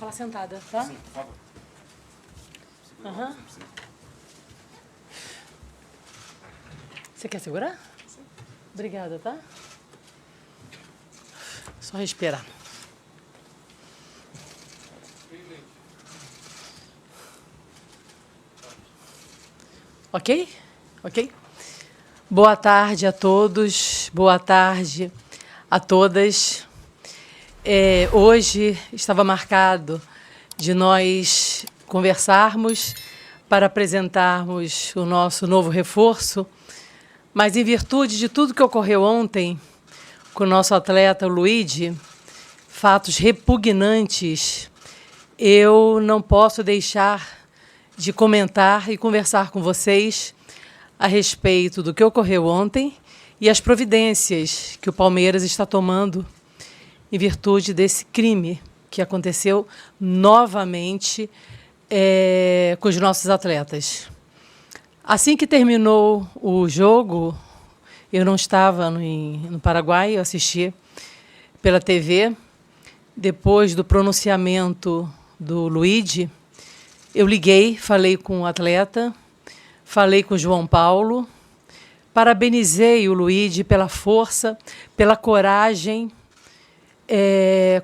Fala sentada, tá? Sim, por favor. Aham. Você quer segurar? Sim. Obrigada, tá? Só respirar. Ok? Ok? Boa tarde a todos, boa tarde a todas. Hoje estava marcado de nós conversarmos para apresentarmos o nosso novo reforço, mas em virtude de tudo que ocorreu ontem com o nosso atleta Luigi, fatos repugnantes, eu não posso deixar de comentar e conversar com vocês a respeito do que ocorreu ontem e as providências que o Palmeiras está tomando em virtude desse crime que aconteceu novamente com os nossos atletas. Assim que terminou o jogo, eu não estava no Paraguai, eu assisti pela TV. Depois do pronunciamento do Luigi, eu liguei, falei com o atleta, falei com o João Paulo, parabenizei o Luigi pela força, pela coragem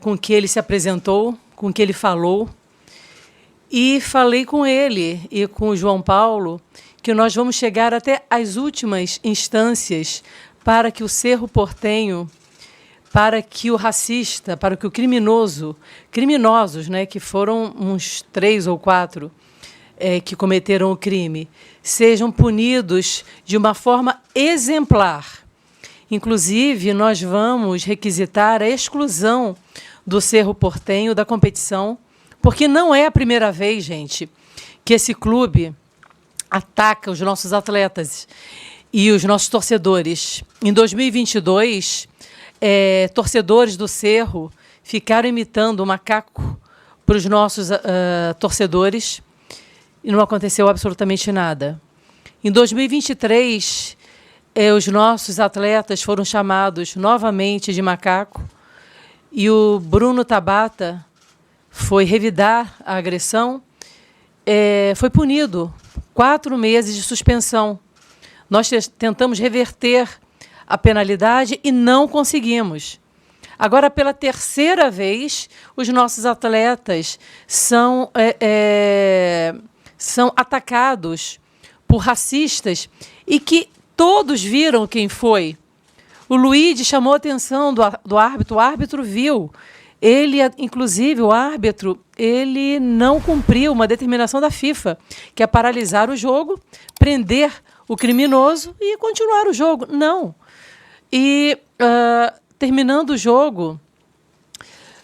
com que ele se apresentou, com que ele falou. E falei com ele e com o João Paulo que nós vamos chegar até as últimas instâncias para que o Cerro Porteño, para que o racista, para que o criminosos, né, que foram uns 3 ou 4 que cometeram o crime, sejam punidos de uma forma exemplar. Inclusive, nós vamos requisitar a exclusão do Cerro Porteño da competição, porque não é a primeira vez, gente, que esse clube ataca os nossos atletas e os nossos torcedores. Em 2022, torcedores do Cerro ficaram imitando o macaco para os nossos torcedores e não aconteceu absolutamente nada. Em 2023, os nossos atletas foram chamados novamente de macaco e o Bruno Tabata foi revidar a agressão, foi punido 4 meses de suspensão. Nós tentamos reverter a penalidade e não conseguimos. Agora, pela 3ª vez, os nossos atletas são atacados por racistas e que todos viram quem foi. O Luigi chamou a atenção do árbitro, o árbitro viu. Ele, inclusive, o árbitro, ele não cumpriu uma determinação da FIFA, que é paralisar o jogo, prender o criminoso e continuar o jogo. Não. E, terminando o jogo,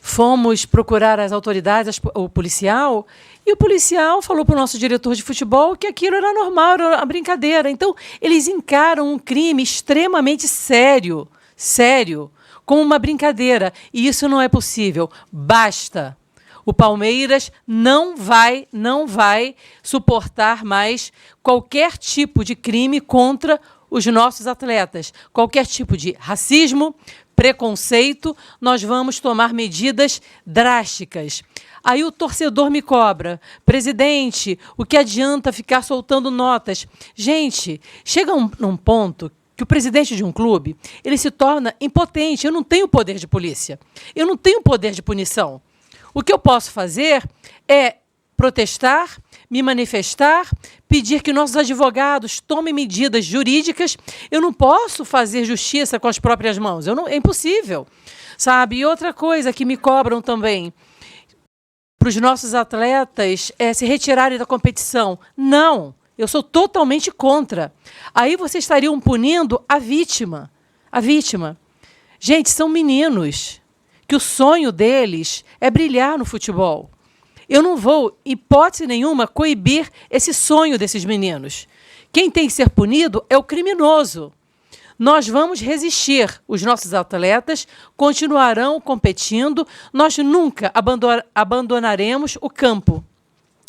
fomos procurar as autoridades, o policial, e o policial falou para o nosso diretor de futebol que aquilo era normal, era uma brincadeira. Então, eles encaram um crime extremamente sério, como uma brincadeira. E isso não é possível. Basta. O Palmeiras não vai suportar mais qualquer tipo de crime contra os nossos atletas. Qualquer tipo de racismo, preconceito, nós vamos tomar medidas drásticas. Aí o torcedor me cobra: presidente, o que adianta ficar soltando notas? Gente, chega num ponto que o presidente de um clube, ele se torna impotente. Eu não tenho poder de polícia, eu não tenho poder de punição. O que eu posso fazer é protestar, me manifestar, pedir que nossos advogados tomem medidas jurídicas. Eu não posso fazer justiça com as próprias mãos, é impossível, sabe? E outra coisa que me cobram também, para os nossos atletas se retirarem da competição. Não, eu sou totalmente contra. Aí vocês estariam punindo a vítima. A vítima. Gente, são meninos que o sonho deles é brilhar no futebol. Eu não vou, hipótese nenhuma, coibir esse sonho desses meninos. Quem tem que ser punido é o criminoso. Nós vamos resistir. Os nossos atletas continuarão competindo. Nós nunca abandonaremos o campo.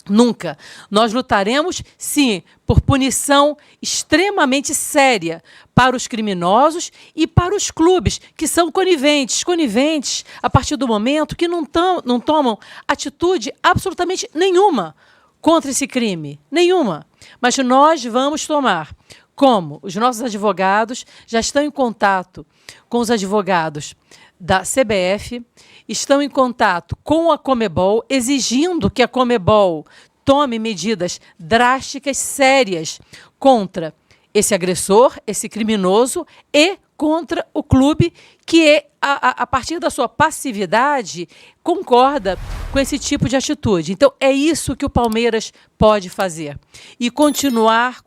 Nunca. Nós lutaremos, sim, por punição extremamente séria para os criminosos e para os clubes, que são coniventes a partir do momento que não tomam atitude absolutamente nenhuma contra esse crime. Nenhuma. Mas nós vamos tomar. Como? Os nossos advogados já estão em contato com os advogados da CBF, estão em contato com a Conmebol, exigindo que a Conmebol tome medidas drásticas, sérias, contra esse agressor, esse criminoso, e contra o clube que, a partir da sua passividade, concorda com esse tipo de atitude. Então, é isso que o Palmeiras pode fazer. E continuar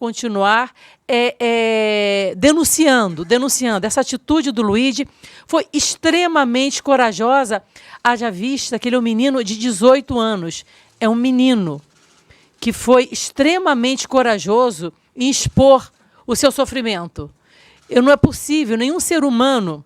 denunciando. Essa atitude do Luigi foi extremamente corajosa, haja vista que ele é um menino de 18 anos. É um menino que foi extremamente corajoso em expor o seu sofrimento. Não é possível, nenhum ser humano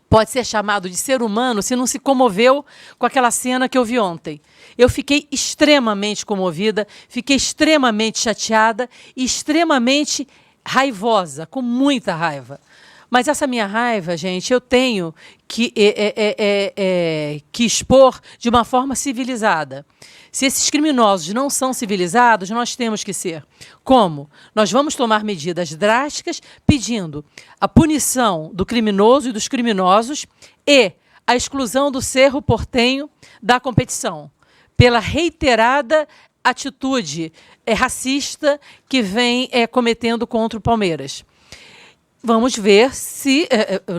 pode ser chamado de ser humano se não se comoveu com aquela cena que eu vi ontem. Eu fiquei extremamente comovida, fiquei extremamente chateada e extremamente raivosa, com muita raiva. Mas essa minha raiva, gente, eu tenho que expor de uma forma civilizada. Se esses criminosos não são civilizados, nós temos que ser. Como? Nós vamos tomar medidas drásticas pedindo a punição do criminoso e dos criminosos e a exclusão do Cerro Porteño da competição, pela reiterada atitude racista que vem cometendo contra o Palmeiras. Vamos ver se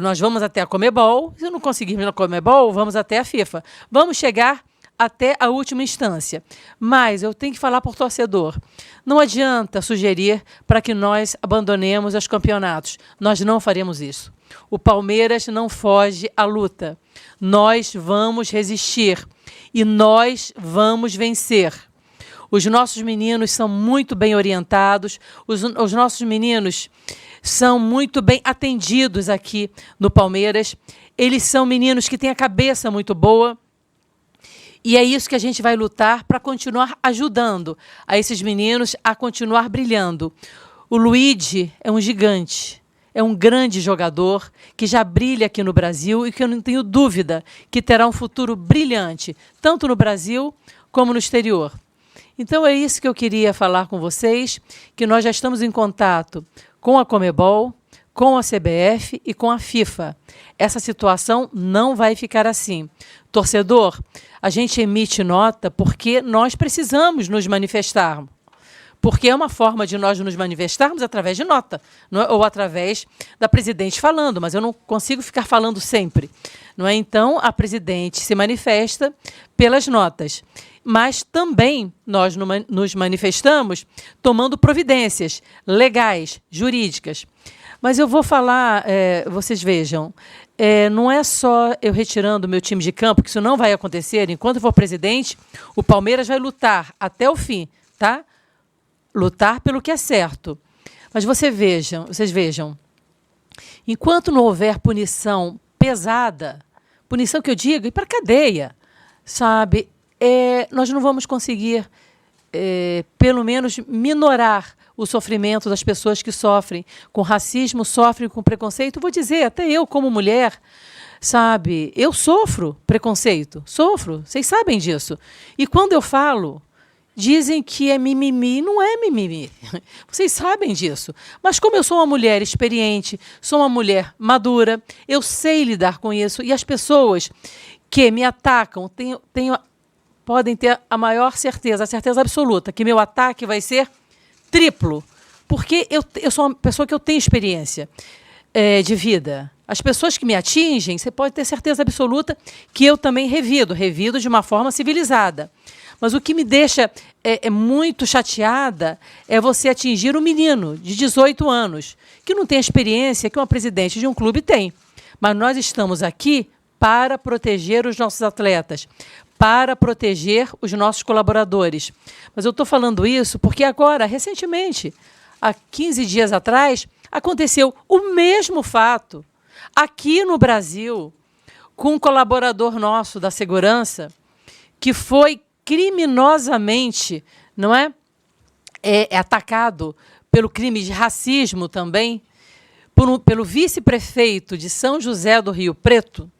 nós vamos até a Conmebol. Se não conseguirmos na Conmebol, vamos até a FIFA. Vamos chegar até a última instância. Mas eu tenho que falar por torcedor. Não adianta sugerir para que nós abandonemos os campeonatos. Nós não faremos isso. O Palmeiras não foge à luta. Nós vamos resistir e nós vamos vencer. Os nossos meninos são muito bem orientados, os nossos meninos são muito bem atendidos aqui no Palmeiras. Eles são meninos que têm a cabeça muito boa. E é isso que a gente vai lutar para continuar ajudando a esses meninos a continuar brilhando. O Luigi é um gigante, é um grande jogador que já brilha aqui no Brasil e que eu não tenho dúvida que terá um futuro brilhante, tanto no Brasil como no exterior. Então é isso que eu queria falar com vocês, que nós já estamos em contato com a Conmebol, com a CBF e com a FIFA. Essa situação não vai ficar assim. Torcedor, a gente emite nota porque nós precisamos nos manifestar. Porque é uma forma de nós nos manifestarmos através de nota, não é? Ou através da presidente falando, mas eu não consigo ficar falando sempre. Não é? Então, a presidente se manifesta pelas notas. Mas também nós nos manifestamos tomando providências legais, jurídicas. Mas eu vou falar, vocês vejam, não é só eu retirando o meu time de campo, que isso não vai acontecer. Enquanto eu for presidente, o Palmeiras vai lutar até o fim, tá? Lutar pelo que é certo. Mas vocês vejam, enquanto não houver punição pesada, punição que eu digo, ir para a cadeia, sabe? Nós não vamos conseguir, pelo menos, minorar o sofrimento das pessoas que sofrem com racismo, sofrem com preconceito. Vou dizer, até eu como mulher, sabe, eu sofro preconceito, sofro, vocês sabem disso. E quando eu falo, dizem que é mimimi, não é mimimi, vocês sabem disso. Mas como eu sou uma mulher experiente, sou uma mulher madura, eu sei lidar com isso, e as pessoas que me atacam, podem ter a maior certeza, a certeza absoluta, que meu ataque vai ser triplo, porque eu sou uma pessoa que eu tenho experiência de vida. As pessoas que me atingem, você pode ter certeza absoluta que eu também revido de uma forma civilizada. Mas o que me deixa muito chateada é você atingir um menino de 18 anos, que não tem a experiência que uma presidente de um clube tem. Mas nós estamos aqui para proteger os nossos atletas, para proteger os nossos colaboradores. Mas eu estou falando isso porque agora, recentemente, há 15 dias atrás, aconteceu o mesmo fato aqui no Brasil com um colaborador nosso da segurança que foi criminosamente, não é? É atacado pelo crime de racismo também, pelo vice-prefeito de São José do Rio Preto,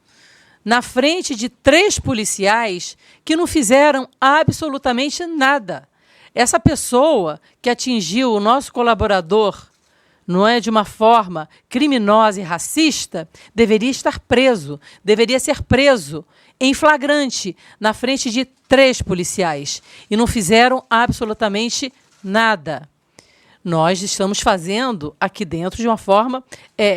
na frente de 3 policiais que não fizeram absolutamente nada. Essa pessoa que atingiu o nosso colaborador, não é, de uma forma criminosa e racista, deveria estar preso, deveria ser preso em flagrante, na frente de 3 policiais. E não fizeram absolutamente nada. Nós estamos fazendo aqui dentro de uma forma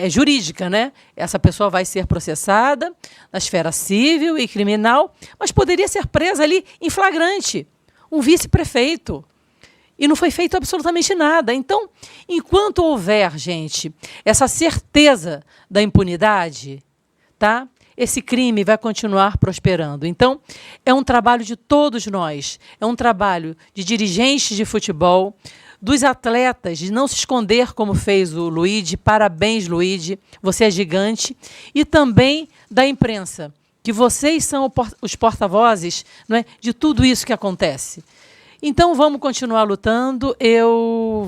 jurídica, né? Essa pessoa vai ser processada na esfera civil e criminal, mas poderia ser presa ali em flagrante, um vice-prefeito. E não foi feito absolutamente nada. Então, enquanto houver, gente, essa certeza da impunidade, tá? Esse crime vai continuar prosperando. Então, é um trabalho de todos nós, é um trabalho de dirigentes de futebol, dos atletas, de não se esconder como fez o Luigi. Parabéns, Luigi, você é gigante. E também da imprensa, que vocês são os porta-vozes, não é, de tudo isso que acontece. Então, vamos continuar lutando. Eu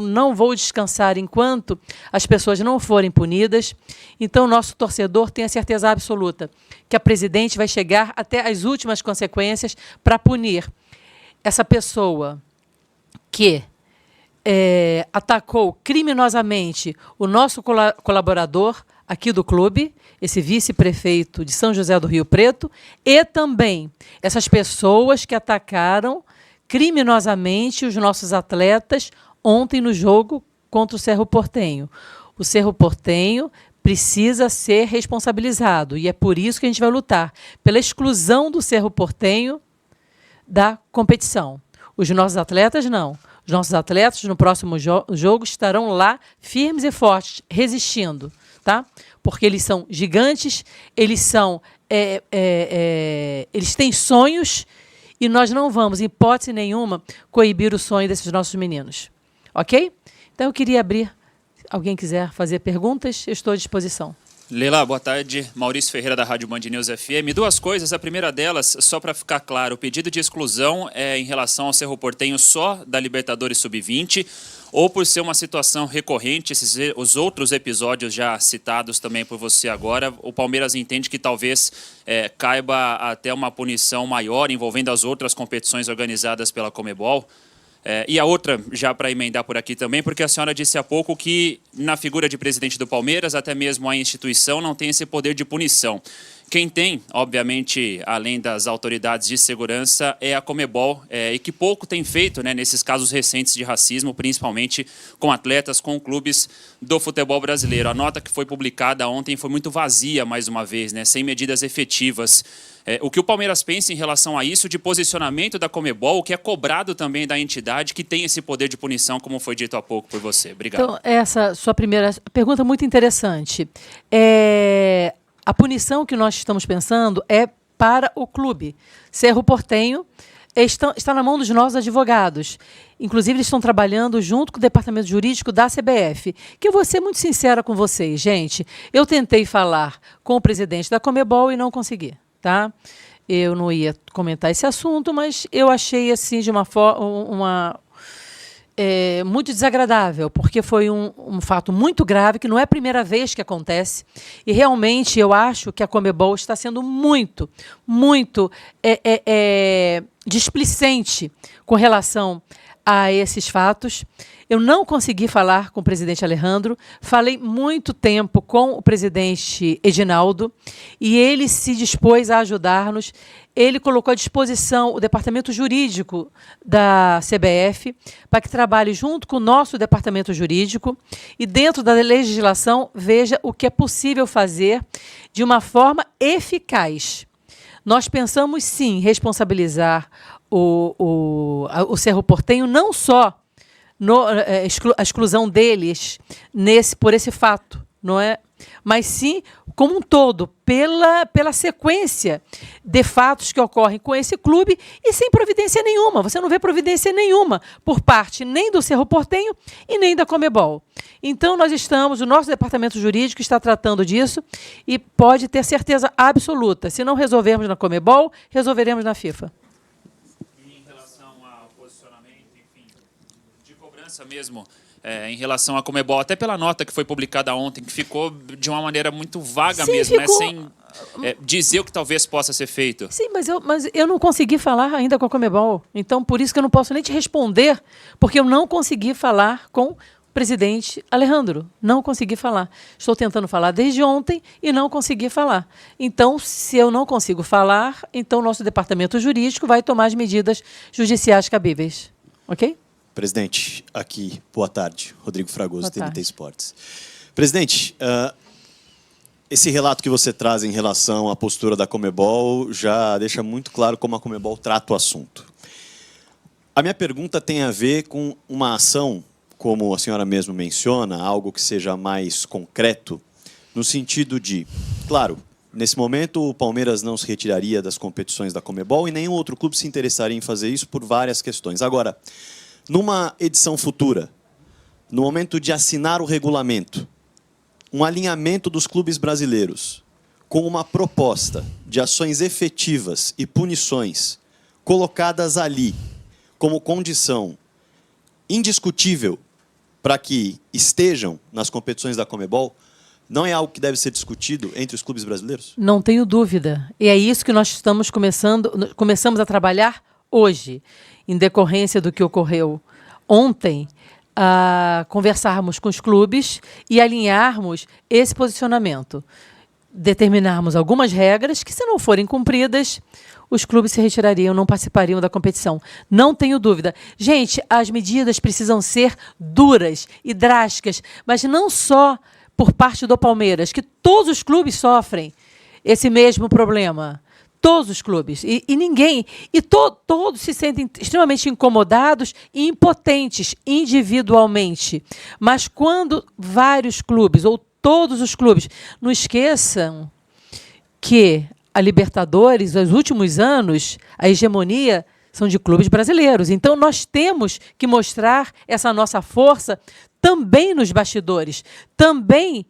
não vou descansar enquanto as pessoas não forem punidas. Então, nosso torcedor tem a certeza absoluta que a presidente vai chegar até as últimas consequências para punir essa pessoa que atacou criminosamente o nosso colaborador aqui do clube, esse vice-prefeito de São José do Rio Preto, e também essas pessoas que atacaram criminosamente os nossos atletas ontem no jogo contra o Cerro Porteño. O Cerro Porteño precisa ser responsabilizado e é por isso que a gente vai lutar pela exclusão do Cerro Porteño da competição. Os nossos atletas não. Os nossos atletas no próximo jogo estarão lá firmes e fortes, resistindo, tá? Porque eles são gigantes, eles têm sonhos. E nós não vamos, em hipótese nenhuma, coibir o sonho desses nossos meninos. Ok? Então, eu queria abrir. Alguém quiser fazer perguntas, eu estou à disposição. Leila, boa tarde. Maurício Ferreira, da Rádio Band News FM. 2 coisas. A primeira delas, só para ficar claro, o pedido de exclusão é em relação ao Cerro Porteño só da Libertadores Sub-20, ou por ser uma situação recorrente, os outros episódios já citados também por você agora, o Palmeiras entende que talvez caiba até uma punição maior envolvendo as outras competições organizadas pela Conmebol? E a outra, já para emendar por aqui também, porque a senhora disse há pouco que na figura de presidente do Palmeiras, até mesmo a instituição não tem esse poder de punição. Quem tem, obviamente, além das autoridades de segurança, é a Conmebol, e que pouco tem feito, né, nesses casos recentes de racismo, principalmente com atletas, com clubes do futebol brasileiro. A nota que foi publicada ontem foi muito vazia, mais uma vez, né, sem medidas efetivas. O que o Palmeiras pensa em relação a isso, de posicionamento da Conmebol, o que é cobrado também da entidade que tem esse poder de punição, como foi dito há pouco por você. Obrigado. Então, essa sua primeira pergunta é muito interessante. A punição que nós estamos pensando é para o clube. Cerro Porteño está na mão dos nossos advogados. Inclusive, eles estão trabalhando junto com o departamento jurídico da CBF. Que eu vou ser muito sincera com vocês, gente. Eu tentei falar com o presidente da Conmebol e não consegui. Tá? Eu não ia comentar esse assunto, mas eu achei assim de uma forma muito desagradável, porque foi um fato muito grave, que não é a primeira vez que acontece, e realmente eu acho que a Conmebol está sendo muito displicente com relação a esses fatos. Eu não consegui falar com o presidente Alejandro, falei muito tempo com o presidente Edinaldo, e ele se dispôs a ajudar-nos. Ele colocou à disposição o departamento jurídico da CBF para que trabalhe junto com o nosso departamento jurídico e, dentro da legislação, veja o que é possível fazer de uma forma eficaz. Nós pensamos, sim, responsabilizar o Cerro Porteño, não só a exclusão deles por esse fato, não é? Mas sim, como um todo, pela sequência de fatos que ocorrem com esse clube e sem providência nenhuma. Você não vê providência nenhuma por parte nem do Cerro Porteño e nem da Conmebol. Então, o nosso departamento jurídico está tratando disso e pode ter certeza absoluta. Se não resolvermos na Conmebol, resolveremos na FIFA. posicionamento, enfim, de cobrança mesmo em relação à Conmebol, até pela nota que foi publicada ontem, que ficou de uma maneira muito vaga. Sim, mesmo, ficou... sem dizer o que talvez possa ser feito. Sim, mas eu não consegui falar ainda com a Conmebol, então por isso que eu não posso nem te responder, porque eu não consegui falar com presidente Alejandro, não consegui falar. Estou tentando falar desde ontem e não consegui falar. Então, se eu não consigo falar, então o nosso departamento jurídico vai tomar as medidas judiciais cabíveis. Ok? Presidente, aqui, boa tarde. Rodrigo Fragoso, TNT Esportes. Presidente, esse relato que você traz em relação à postura da Conmebol já deixa muito claro como a Conmebol trata o assunto. A minha pergunta tem a ver com uma ação, como a senhora mesmo menciona, algo que seja mais concreto, no sentido de, claro, nesse momento o Palmeiras não se retiraria das competições da Conmebol e nenhum outro clube se interessaria em fazer isso por várias questões. Agora, numa edição futura, no momento de assinar o regulamento, um alinhamento dos clubes brasileiros com uma proposta de ações efetivas e punições colocadas ali como condição indiscutível para que estejam nas competições da Conmebol, não é algo que deve ser discutido entre os clubes brasileiros? Não tenho dúvida. E é isso que nós começamos a trabalhar hoje, em decorrência do que ocorreu ontem, a conversarmos com os clubes e alinharmos esse posicionamento. Determinarmos algumas regras que, se não forem cumpridas, os clubes se retirariam, não participariam da competição. Não tenho dúvida. Gente, as medidas precisam ser duras e drásticas, mas não só por parte do Palmeiras, que todos os clubes sofrem esse mesmo problema. Todos os clubes. E ninguém... E todos se sentem extremamente incomodados e impotentes individualmente. Mas quando vários clubes, ou todos os clubes, não esqueçam que a Libertadores, nos últimos anos, a hegemonia são de clubes brasileiros. Então, nós temos que mostrar essa nossa força também nos bastidores, também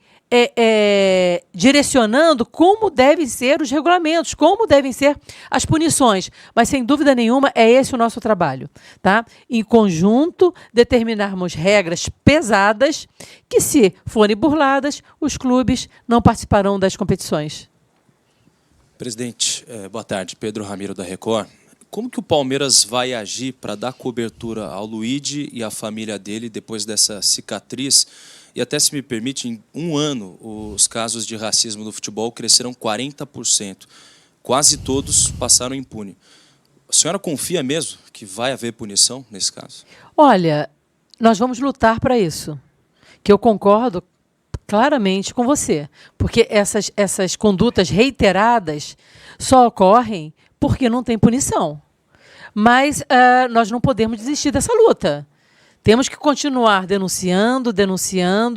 direcionando como devem ser os regulamentos, como devem ser as punições. Mas, sem dúvida nenhuma, é esse o nosso trabalho. Tá? Em conjunto, determinarmos regras pesadas que, se forem burladas, os clubes não participarão das competições. Presidente, boa tarde. Pedro Ramiro, da Record. Como que o Palmeiras vai agir para dar cobertura ao Luigi e à família dele depois dessa cicatriz? E até, se me permite, em um ano, os casos de racismo no futebol cresceram 40%. Quase todos passaram impune. A senhora confia mesmo que vai haver punição nesse caso? Olha, nós vamos lutar para isso. Que eu concordo claramente com você, porque essas condutas reiteradas só ocorrem porque não tem punição. Mas nós não podemos desistir dessa luta. Temos que continuar denunciando,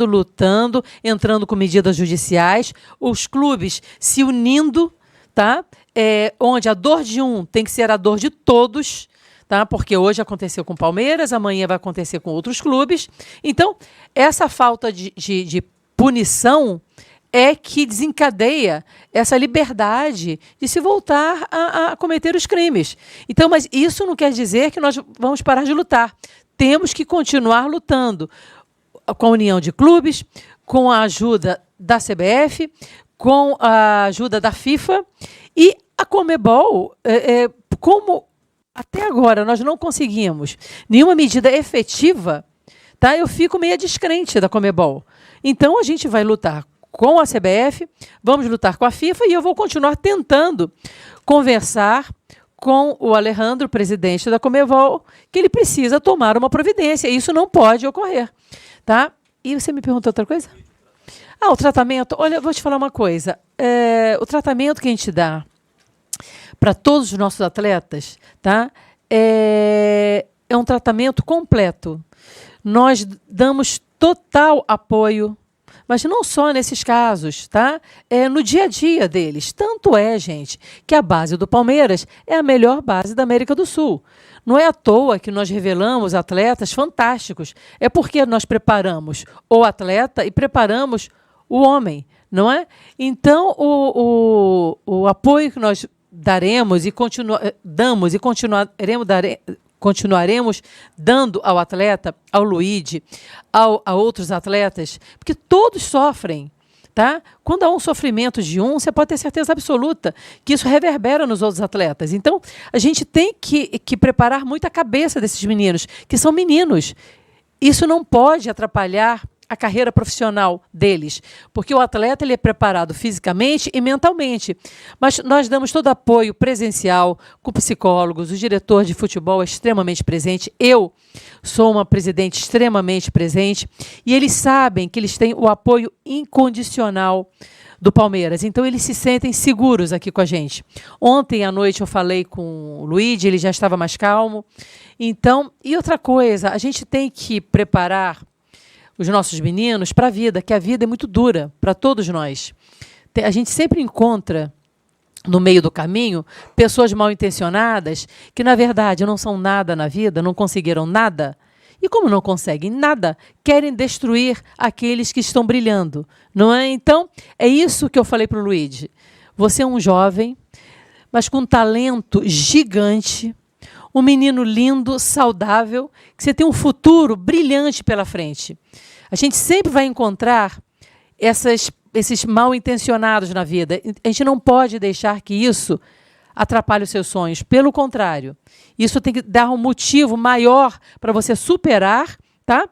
lutando, entrando com medidas judiciais, os clubes se unindo, tá? Onde a dor de um tem que ser a dor de todos, tá? Porque hoje aconteceu com o Palmeiras, amanhã vai acontecer com outros clubes. Então, essa falta de punição é que desencadeia essa liberdade de se voltar a cometer os crimes. Então, mas isso não quer dizer que nós vamos parar de lutar. Temos que continuar lutando com a união de clubes, com a ajuda da CBF, com a ajuda da FIFA e a Conmebol, como até agora nós não conseguimos nenhuma medida efetiva, tá? Eu fico meio descrente da Conmebol. Então, a gente vai lutar com a CBF, vamos lutar com a FIFA e eu vou continuar tentando conversar com o Alejandro, presidente da Conmebol, que ele precisa tomar uma providência. Isso não pode ocorrer. Tá? E você me perguntou outra coisa? O tratamento. Olha, eu vou te falar uma coisa. O tratamento que a gente dá para todos os nossos atletas, tá? É um tratamento completo. Nós damos total apoio, mas não só nesses casos, tá? No dia a dia deles. Tanto gente, que a base do Palmeiras é a melhor base da América do Sul. Não é à toa que nós revelamos atletas fantásticos. É porque nós preparamos o atleta e preparamos o homem, não é? Então, o apoio que nós daremos e damos e continuaremos dando ao atleta, ao Luíde, a outros atletas, porque todos sofrem. Tá? Quando há um sofrimento de um, você pode ter certeza absoluta que isso reverbera nos outros atletas. Então, a gente tem que preparar muito a cabeça desses meninos, que são meninos. Isso não pode atrapalhar a carreira profissional deles, porque o atleta ele é preparado fisicamente e mentalmente. Mas nós damos todo apoio presencial, com psicólogos, o diretor de futebol é extremamente presente, eu sou uma presidente extremamente presente, e eles sabem que eles têm o apoio incondicional do Palmeiras, então eles se sentem seguros aqui com a gente. Ontem à noite eu falei com o Luíde, ele já estava mais calmo. Então, e outra coisa, a gente tem que preparar os nossos meninos para a vida, que a vida é muito dura para todos nós. A gente sempre encontra no meio do caminho pessoas mal intencionadas que, na verdade, não são nada na vida, não conseguiram nada. E como não conseguem nada, querem destruir aqueles que estão brilhando. Não é? Então, é isso que eu falei para o Luíde. Você é um jovem, mas com um talento gigante, um menino lindo, saudável, que você tem um futuro brilhante pela frente. A gente sempre vai encontrar esses mal-intencionados na vida. A gente não pode deixar que isso atrapalhe os seus sonhos. Pelo contrário, isso tem que dar um motivo maior para você superar, tá?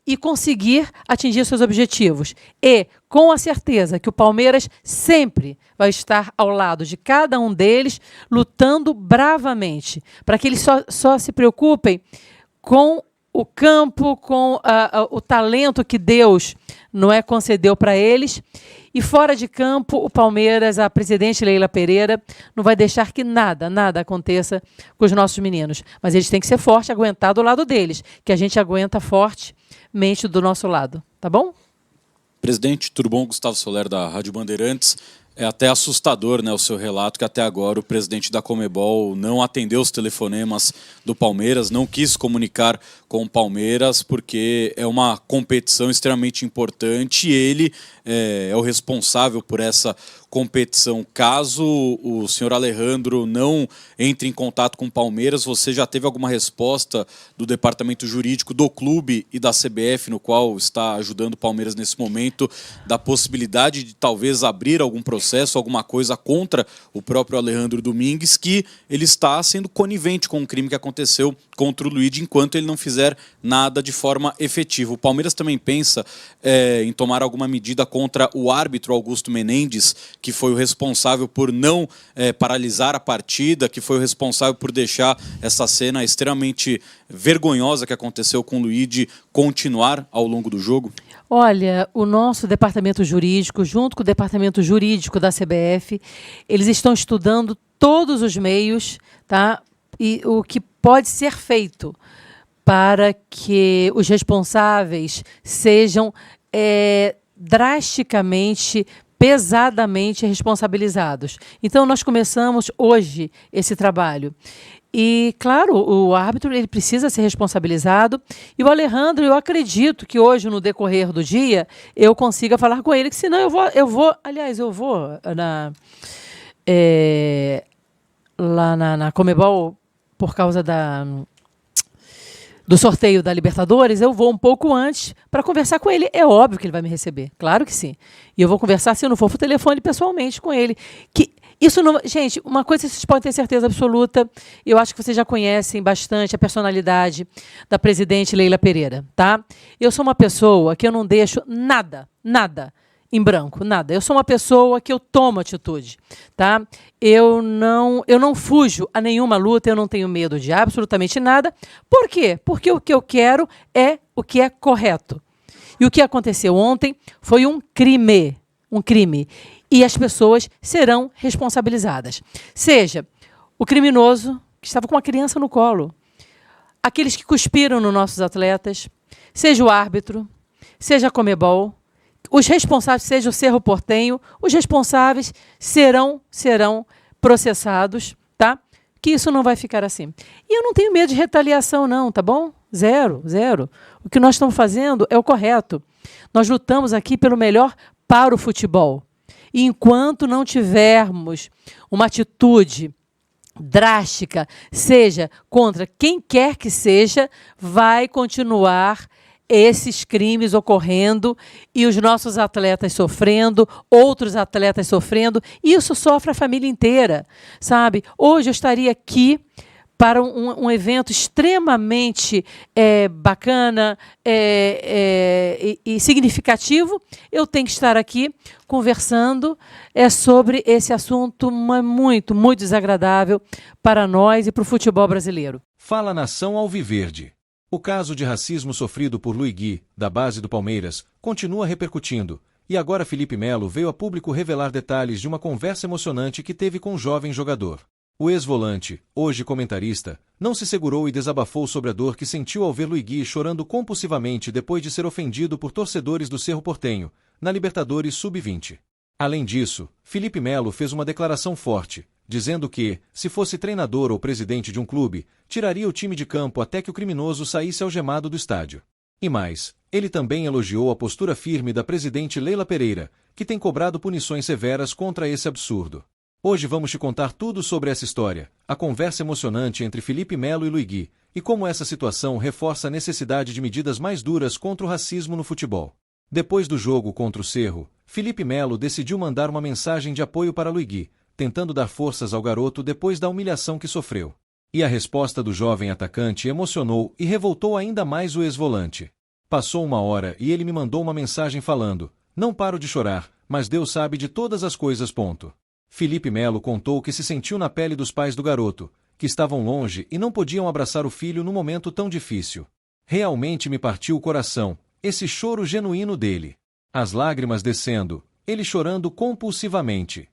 E conseguir atingir seus objetivos. E, com a certeza que o Palmeiras sempre vai estar ao lado de cada um deles, lutando bravamente, para que eles só se preocupem com o campo, com o talento que Deus concedeu para eles. E fora de campo, o Palmeiras, a presidente Leila Pereira, não vai deixar que nada aconteça com os nossos meninos. Mas eles têm que ser fortes, aguentar do lado deles, que a gente aguenta fortemente do nosso lado. Tá bom? Presidente, tudo bom? Gustavo Soler, da Rádio Bandeirantes. É até assustador, né, o seu relato que até agora o presidente da Conmebol não atendeu os telefonemas do Palmeiras, não quis comunicar com o Palmeiras porque é uma competição extremamente importante e ele é o responsável por essa competição. Caso o senhor Alejandro não entre em contato com o Palmeiras, você já teve alguma resposta do departamento jurídico do clube e da CBF, no qual está ajudando o Palmeiras nesse momento, da possibilidade de talvez abrir algum processo, alguma coisa contra o próprio Alejandro Domingues, que ele está sendo conivente com o crime que aconteceu contra o Luíde enquanto ele não fizer nada de forma efetiva. O Palmeiras também pensa em tomar alguma medida contra o árbitro Augusto Menendez, que foi o responsável por não paralisar a partida, que foi o responsável por deixar essa cena extremamente vergonhosa que aconteceu com o Luíde continuar ao longo do jogo? Olha, o nosso departamento jurídico, junto com o departamento jurídico da CBF, eles estão estudando todos os meios, tá? E o que pode ser feito para que os responsáveis sejam drasticamente, pesadamente responsabilizados. Então, nós começamos hoje esse trabalho. E, claro, o árbitro ele precisa ser responsabilizado. E o Alejandro, eu acredito que hoje, no decorrer do dia, eu consiga falar com ele, que senão eu vou lá na Conmebol, por causa do sorteio da Libertadores, eu vou um pouco antes para conversar com ele. É óbvio que ele vai me receber, claro que sim. E eu vou conversar, se eu não for por telefone, pessoalmente com ele. Isso não, gente, uma coisa vocês podem ter certeza absoluta, eu acho que vocês já conhecem bastante a personalidade da presidente Leila Pereira, tá? Eu sou uma pessoa que eu não deixo nada em branco, nada. Eu sou uma pessoa que eu tomo atitude, tá? Eu não fujo a nenhuma luta, eu não tenho medo de absolutamente nada. Por quê? Porque o que eu quero é o que é correto. E o que aconteceu ontem foi um crime. E as pessoas serão responsabilizadas. Seja o criminoso que estava com uma criança no colo, aqueles que cuspiram nos nossos atletas, seja o árbitro, seja a Conmebol, os responsáveis, seja o Cerro Porteño, os responsáveis serão processados, tá? Que isso não vai ficar assim. E eu não tenho medo de retaliação, não, tá bom? Zero. O que nós estamos fazendo é o correto. Nós lutamos aqui pelo melhor para o futebol. E enquanto não tivermos uma atitude drástica, seja contra quem quer que seja, vai continuar esses crimes ocorrendo e os nossos atletas sofrendo, outros atletas sofrendo. Isso sofre a família inteira, sabe? Hoje eu estaria aqui para um evento extremamente bacana e significativo. Eu tenho que estar aqui conversando sobre esse assunto muito, muito desagradável para nós e para o futebol brasileiro. Fala Nação Alviverde. O caso de racismo sofrido por Luigi, da base do Palmeiras, continua repercutindo, e agora Felipe Melo veio a público revelar detalhes de uma conversa emocionante que teve com um jovem jogador. O ex-volante, hoje comentarista, não se segurou e desabafou sobre a dor que sentiu ao ver Luigi chorando compulsivamente depois de ser ofendido por torcedores do Cerro Porteño, na Libertadores Sub-20. Além disso, Felipe Melo fez uma declaração forte, dizendo que, se fosse treinador ou presidente de um clube, tiraria o time de campo até que o criminoso saísse algemado do estádio. E mais, ele também elogiou a postura firme da presidente Leila Pereira, que tem cobrado punições severas contra esse absurdo. Hoje vamos te contar tudo sobre essa história, a conversa emocionante entre Felipe Melo e Luigi, e como essa situação reforça a necessidade de medidas mais duras contra o racismo no futebol. Depois do jogo contra o Cerro, Felipe Melo decidiu mandar uma mensagem de apoio para Luigi, tentando dar forças ao garoto depois da humilhação que sofreu. E a resposta do jovem atacante emocionou e revoltou ainda mais o ex-volante. Passou 1 hora e ele me mandou uma mensagem falando: "Não paro de chorar, mas Deus sabe de todas as coisas. Felipe Melo contou que se sentiu na pele dos pais do garoto, que estavam longe e não podiam abraçar o filho num momento tão difícil. Realmente me partiu o coração, esse choro genuíno dele. As lágrimas descendo, ele chorando compulsivamente."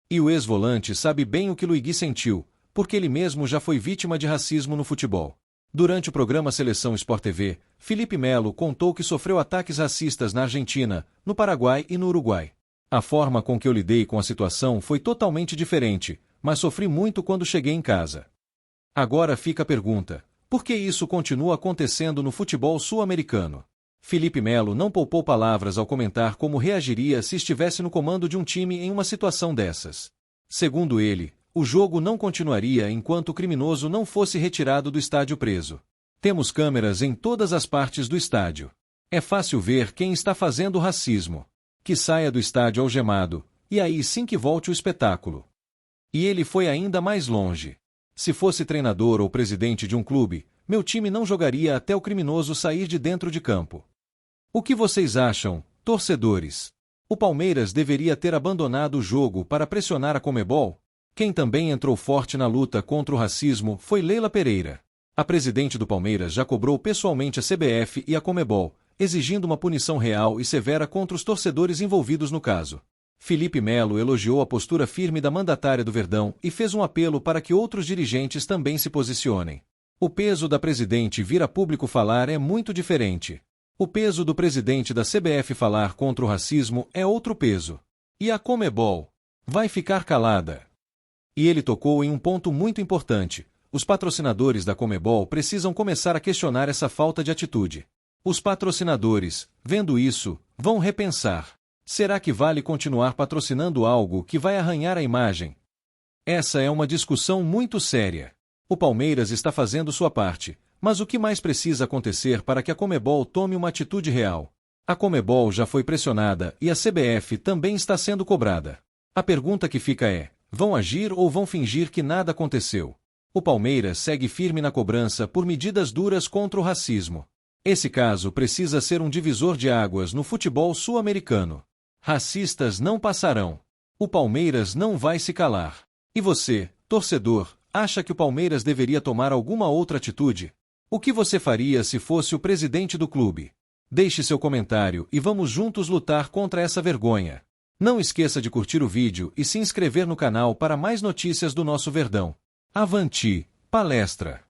E o ex-volante sabe bem o que Luigi sentiu, porque ele mesmo já foi vítima de racismo no futebol. Durante o programa Seleção Sport TV, Felipe Melo contou que sofreu ataques racistas na Argentina, no Paraguai e no Uruguai. A forma com que eu lidei com a situação foi totalmente diferente, mas sofri muito quando cheguei em casa. Agora fica a pergunta: por que isso continua acontecendo no futebol sul-americano? Felipe Melo não poupou palavras ao comentar como reagiria se estivesse no comando de um time em uma situação dessas. Segundo ele, o jogo não continuaria enquanto o criminoso não fosse retirado do estádio preso. Temos câmeras em todas as partes do estádio. É fácil ver quem está fazendo racismo. Que saia do estádio algemado, e aí sim que volte o espetáculo. E ele foi ainda mais longe. Se fosse treinador ou presidente de um clube, meu time não jogaria até o criminoso sair de dentro de campo. O que vocês acham, torcedores? O Palmeiras deveria ter abandonado o jogo para pressionar a Conmebol? Quem também entrou forte na luta contra o racismo foi Leila Pereira. A presidente do Palmeiras já cobrou pessoalmente a CBF e a Conmebol, exigindo uma punição real e severa contra os torcedores envolvidos no caso. Felipe Melo elogiou a postura firme da mandatária do Verdão e fez um apelo para que outros dirigentes também se posicionem. O peso da presidente vir a público falar é muito diferente. O peso do presidente da CBF falar contra o racismo é outro peso. E a Conmebol vai ficar calada. E ele tocou em um ponto muito importante. Os patrocinadores da Conmebol precisam começar a questionar essa falta de atitude. Os patrocinadores, vendo isso, vão repensar. Será que vale continuar patrocinando algo que vai arranhar a imagem? Essa é uma discussão muito séria. O Palmeiras está fazendo sua parte, mas o que mais precisa acontecer para que a Conmebol tome uma atitude real? A Conmebol já foi pressionada e a CBF também está sendo cobrada. A pergunta que fica é: vão agir ou vão fingir que nada aconteceu? O Palmeiras segue firme na cobrança por medidas duras contra o racismo. Esse caso precisa ser um divisor de águas no futebol sul-americano. Racistas não passarão. O Palmeiras não vai se calar. E você, torcedor, acha que o Palmeiras deveria tomar alguma outra atitude? O que você faria se fosse o presidente do clube? Deixe seu comentário e vamos juntos lutar contra essa vergonha. Não esqueça de curtir o vídeo e se inscrever no canal para mais notícias do nosso Verdão. Avanti, palestra!